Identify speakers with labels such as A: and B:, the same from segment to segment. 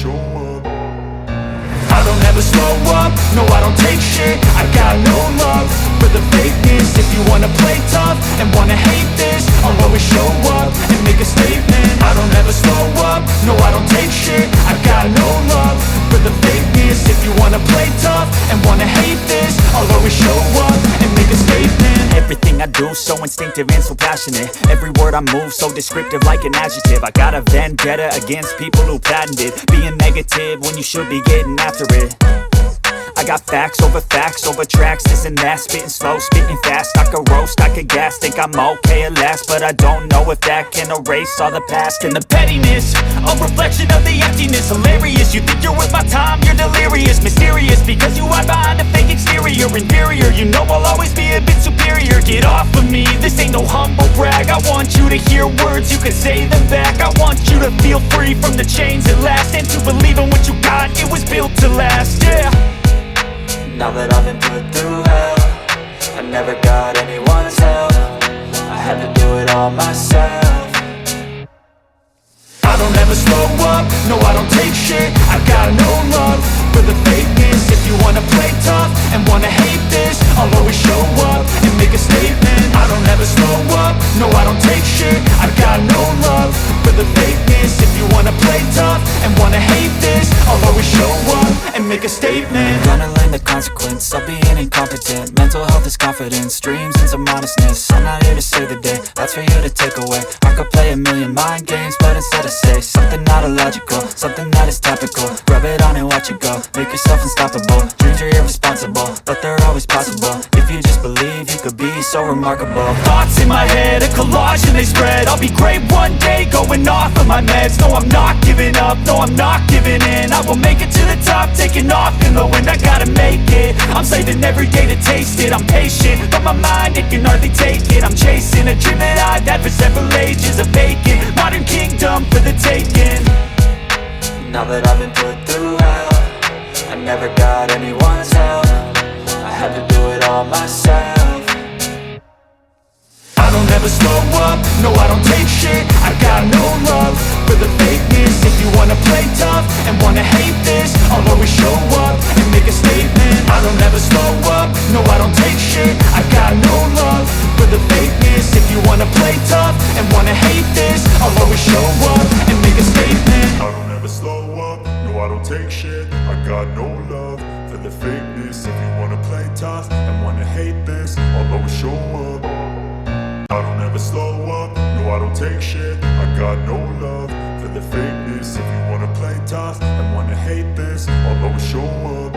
A: show up.
B: I don't ever slow up, no I don't take shit. I got no love for the fakeness. If you wanna play tough and wanna hate this, I'll always show up and make a statement. I don't ever slow up, no I don't take shit. I got no love for the fakeness. If you wanna play tough and wanna hate this, I'll always show up and make a statement. Everything I do so instinctive and so passionate. Every word I move so descriptive like an adjective. I got a vendetta against people who patented being negative when you should be getting after it. I got facts over tracks, this and that. Spitting slow, spitting fast, I could roast, I could gas. Think I'm okay at last, but I don't know if that can erase all the past. And the pettiness, a reflection of the emptiness. Hilarious, you think you're worth my time, you're delirious. Mysterious, because you hide behind a fake exterior. Inferior, you know I'll always be a bit superior. Get off of me, this ain't no humble brag. I want you to hear words, you can say them back. I want you to feel free from the chains at last, and to believe in what you got, it was built to last, yeah.
C: Now that I've been put through hell, I never got anyone's help. I had to do it all myself.
B: I don't ever slow up, no I don't take shit. I got no love for the fakeness. If you wanna play tough and wanna hate this, I'll always show up and make a statement. I don't ever slow up, no I don't take shit. I got no love for the fakeness. If you wanna play tough and wanna hate this, I'll always show up and make a statement.
C: Gonna learn the consequence of being incompetent. Mental health is confidence, dreams and some modestness. I'm not here to save the day, that's for you to take away. I could play a million mind games, but instead I say something not illogical, something that is topical. Rub it on and watch it go, make yourself unstoppable. Dreams are irresponsible, but they're always possible. If you just believe, you could be so remarkable.
B: Thoughts in my head, a collage and they spread. I'll be great one day, going off of my meds. No, I'm not giving up, no, I'm not giving in. I will make it to the top, taking off in the wind. I gotta make it, I'm saving every day to taste it. I'm patient, but my mind, it can hardly take it. I'm chasing a dream that I've had for several ages. A vacant, modern kingdom for the taking.
C: Now that I've been put through hell, I never got anyone's help. I had to do it all myself.
B: I don't ever slow up, no I don't take shit. I got no love for the fakeness. If you wanna play tough and wanna hate this, I'll always show up and make a statement. I don't ever slow up, no I don't take shit. I got no love for the fakeness. If you wanna play tough and wanna hate this, I'll always show up and make a statement.
A: I don't ever slow up, no I don't take shit. I got no love for the fakeness. If you wanna play tough and wanna hate this, I'll always show up. I don't ever slow up, no I don't take shit. I got no love for the fakeness. If you wanna play tough and wanna hate this, I'll always show up.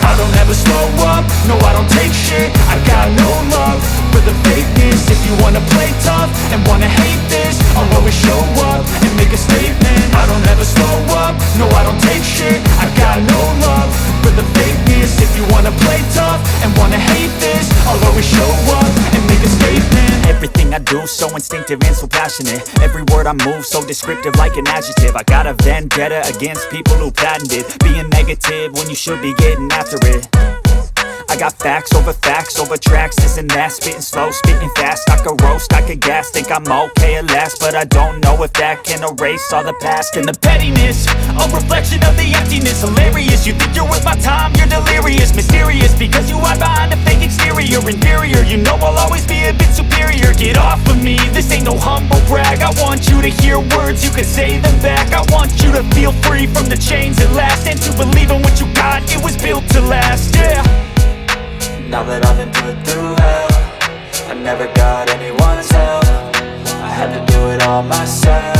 B: I don't ever slow up, no I don't take shit. I got no love for the fakeness. If you wanna play tough and wanna hate this, I'll always show up and make a statement. I don't ever slow up, no I don't take shit. I got no love for the fakeness. If you wanna play tough and wanna hate this, I'll always show up and make a statement. Everything I do so instinctive and so passionate. Every word I move so descriptive like an adjective. I got a vendetta against people who patented being negative when you should be getting after it. I got facts over tracks, this and that. Spitting slow, spitting fast, I could roast, I could gas. Think I'm okay at last, but I don't know if that can erase all the past. And the pettiness, a reflection of the emptiness. Hilarious, you think you're worth my time, you're delirious. Mysterious, because you hide behind a fake exterior. Inferior, you know I'll always be a bit superior. Get off of me, this ain't no humble brag. I want you to hear words, you can say them back. I want you to feel free from the chains at last, and to believe in what you got, it was built to last, yeah.
C: Now that I've been put through hell, I never got anyone's help. I had to do it all myself.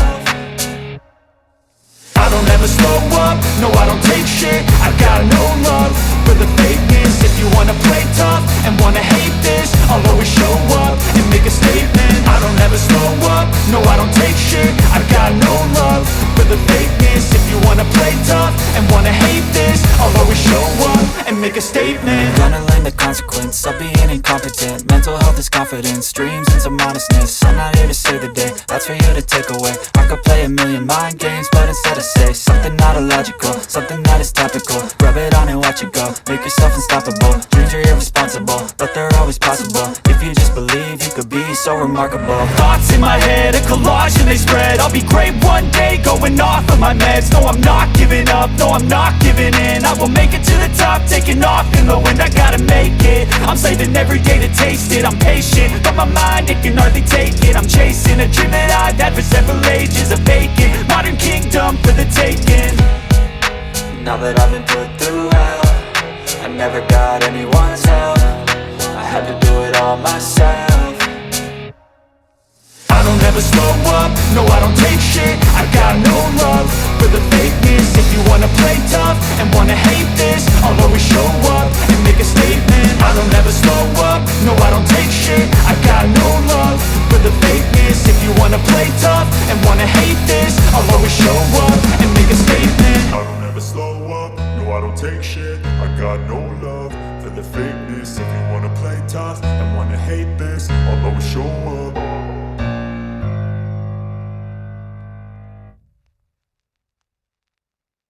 B: I don't ever slow up, no I don't take shit. I got no love for the fakeness. If you wanna play tough and wanna hate this, I'll always show up and make a statement. I don't ever slow up, no I don't take shit. I got no love for the fakeness. If you wanna play tough and wanna hate this, I'll always show up and make a statement.
C: Gonna learn the consequence of being incompetent. Mental health is confidence, dreams and some honestness. I'm not here to save the day, that's for you to take away. I could play a million mind games, but instead I say something not illogical, something that is topical. Rub it on and watch it go, make yourself unstoppable. Dreams are irresponsible, but they're always possible. If you just believe, you could be so remarkable.
B: Thoughts in my head, a collage and they spread. I'll be great one day, going off of my meds. No, I'm not giving up, no, I'm not giving in. I will make it to the top, taking off in the wind. I gotta make it, I'm saving every day to taste it. I'm patient, but my mind, it can hardly take it. I'm chasing a dream that I've had for several ages. A vacant, modern kingdom for the taking.
C: Now that I've been put through hell, I never got anyone's help. I had to do it all myself.
B: I don't ever slow up, no I don't take shit. I got no love for the fakeness. If you wanna play tough and wanna hate this, I'll always show up and make a statement. I don't ever slow up, no I don't take shit. I got no love for the fakeness. If you wanna play tough and wanna hate this, I'll always show up and make a statement.
A: I don't ever slow up, no I don't take shit. I got no love for the fakeness. If you wanna play tough and wanna hate this, I'll always show up.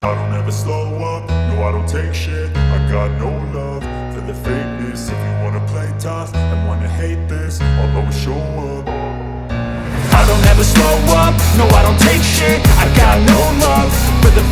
A: I don't ever slow up, no I don't take shit. I got no love for the fakeness. If you wanna play tough and wanna hate this, I'll always show up.
B: I don't ever slow up, no I don't take shit. I got no love for the